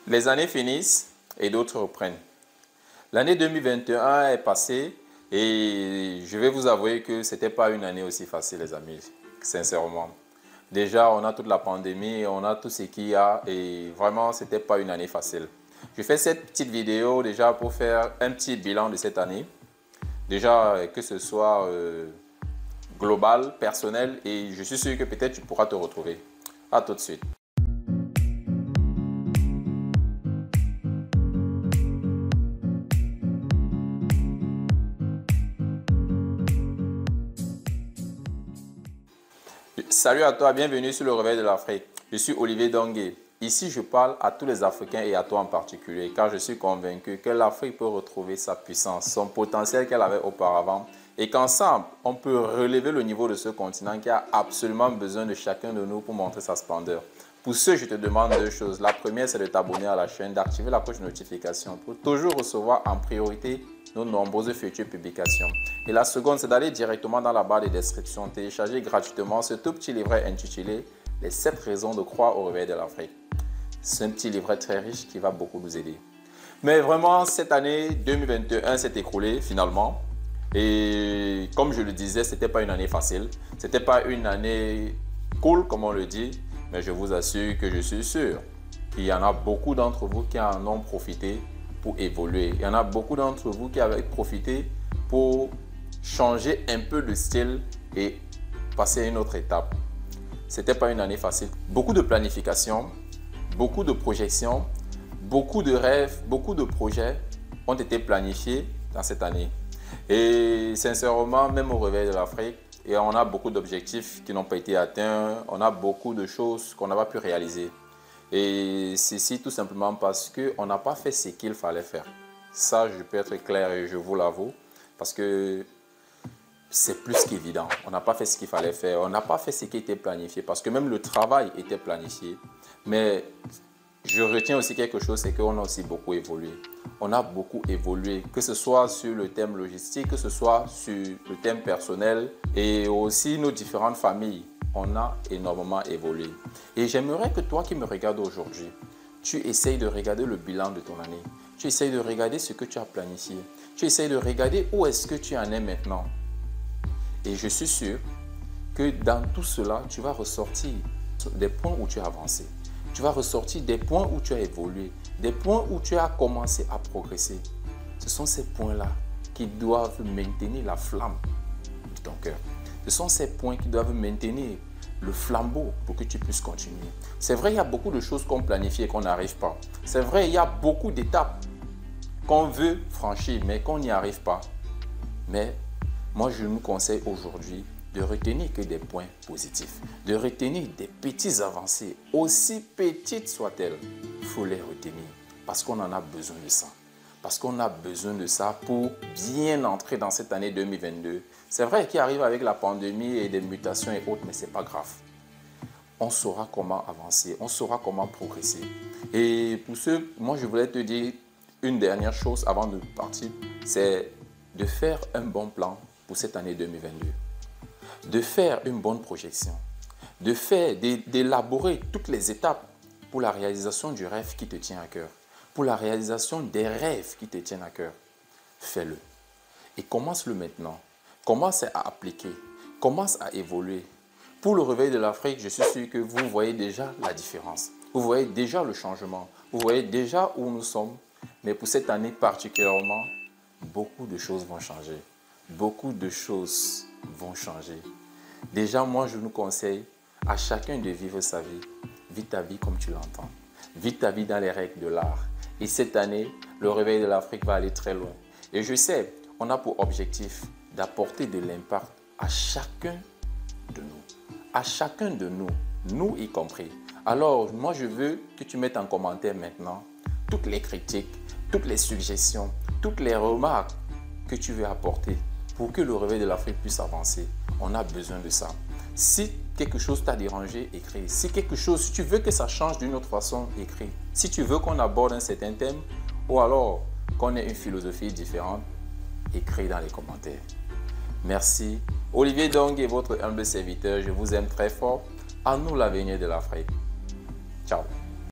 Les années finissent et d'autres reprennent. L'année 2021 est passée et je vais vous avouer que ce n'était pas une année aussi facile, les amis, sincèrement. Déjà, on a toute la pandémie, on a tout ce qu'il y a et vraiment, ce n'était pas une année facile. Je fais cette petite vidéo déjà pour faire un petit bilan de cette année. Déjà, que ce soit global, personnel, et je suis sûr que peut-être tu pourras te retrouver. À tout de suite. Salut à toi, bienvenue sur le Réveil de l'Afrique. Je suis Olivier Dongué. Ici, je parle à tous les Africains et à toi en particulier, car je suis convaincu que l'Afrique peut retrouver sa puissance, son potentiel qu'elle avait auparavant, et qu'ensemble, on peut relever le niveau de ce continent qui a absolument besoin de chacun de nous pour montrer sa splendeur. Pour ce, je te demande deux choses. La première, c'est de t'abonner à la chaîne, d'activer la cloche de notification pour toujours recevoir en priorité nos nombreuses futures publications. Et la seconde, c'est d'aller directement dans la barre de description, télécharger gratuitement ce tout petit livret intitulé « Les 7 raisons de croire au réveil de l'Afrique ». C'est un petit livret très riche qui va beaucoup nous aider. Mais vraiment, cette année 2021 s'est écoulée finalement. Et comme je le disais, ce n'était pas une année facile. Ce n'était pas une année cool, comme on le dit. Mais je vous assure que je suis sûr qu'il y en a beaucoup d'entre vous qui en ont profité pour évoluer. Il y en a beaucoup d'entre vous qui avaient profité pour changer un peu de style et passer à une autre étape. Ce n'était pas une année facile. Beaucoup de planification, beaucoup de projections, beaucoup de rêves, beaucoup de projets ont été planifiés dans cette année. Et sincèrement, même au réveil de l'Afrique, on a beaucoup d'objectifs qui n'ont pas été atteints, on a beaucoup de choses qu'on n'a pas pu réaliser. Et ceci tout simplement parce qu'on n'a pas fait ce qu'il fallait faire. Ça, je peux être clair et je vous l'avoue, parce que c'est plus qu'évident. On n'a pas fait ce qu'il fallait faire, on n'a pas fait ce qui était planifié, parce que même le travail était planifié. Mais je retiens aussi quelque chose, c'est qu'on a aussi beaucoup évolué. On a beaucoup évolué, que ce soit sur le thème logistique, que ce soit sur le thème personnel et aussi nos différentes familles. On a énormément évolué. Et j'aimerais que toi qui me regardes aujourd'hui, tu essayes de regarder le bilan de ton année. Tu essayes de regarder ce que tu as planifié. Tu essayes de regarder où est-ce que tu en es maintenant. Et je suis sûr que dans tout cela, tu vas ressortir des points où tu as avancé. Tu vas ressortir des points où tu as évolué, des points où tu as commencé à progresser. Ce sont ces points-là qui doivent maintenir la flamme de ton cœur. Ce sont ces points qui doivent maintenir le flambeau pour que tu puisses continuer. C'est vrai, il y a beaucoup de choses qu'on planifie et qu'on n'arrive pas. C'est vrai, il y a beaucoup d'étapes qu'on veut franchir, mais qu'on n'y arrive pas. Mais moi, je nous conseille aujourd'hui de retenir que des points positifs, de retenir des petites avancées, aussi petites soient-elles. Il faut les retenir parce qu'on en a besoin de ça. Parce qu'on a besoin de ça pour bien entrer dans cette année 2022. C'est vrai qu'il arrive avec la pandémie et des mutations et autres, mais ce n'est pas grave. On saura comment avancer, on saura comment progresser. Et pour ce, moi je voulais te dire une dernière chose avant de partir, c'est de faire un bon plan pour cette année 2022. De faire une bonne projection, d'élaborer toutes les étapes pour la réalisation du rêve qui te tient à cœur, pour la réalisation des rêves qui te tiennent à cœur. Fais-le et commence-le maintenant. Commence à appliquer, commence à évoluer. Pour le réveil de l'Afrique, je suis sûr que vous voyez déjà la différence. Vous voyez déjà le changement, vous voyez déjà où nous sommes. Mais pour cette année particulièrement, beaucoup de choses vont changer. Beaucoup de choses vont changer. Déjà, moi, je nous conseille à chacun de vivre sa vie. Vis ta vie comme tu l'entends. Vis ta vie dans les règles de l'art. Et cette année, le réveil de l'Afrique va aller très loin. Et je sais, on a pour objectif d'apporter de l'impact à chacun de nous. À chacun de nous, nous y compris. Alors, moi, je veux que tu mettes en commentaire maintenant toutes les critiques, toutes les suggestions, toutes les remarques que tu veux apporter pour que le réveil de l'Afrique puisse avancer. On a besoin de ça. Si quelque chose t'a dérangé, écris. Si quelque chose, si tu veux que ça change d'une autre façon, écris. Si tu veux qu'on aborde un certain thème ou alors qu'on ait une philosophie différente, écris dans les commentaires. Merci. Olivier Dongué, votre humble serviteur. Je vous aime très fort. À nous l'avenir de l'Afrique. Ciao.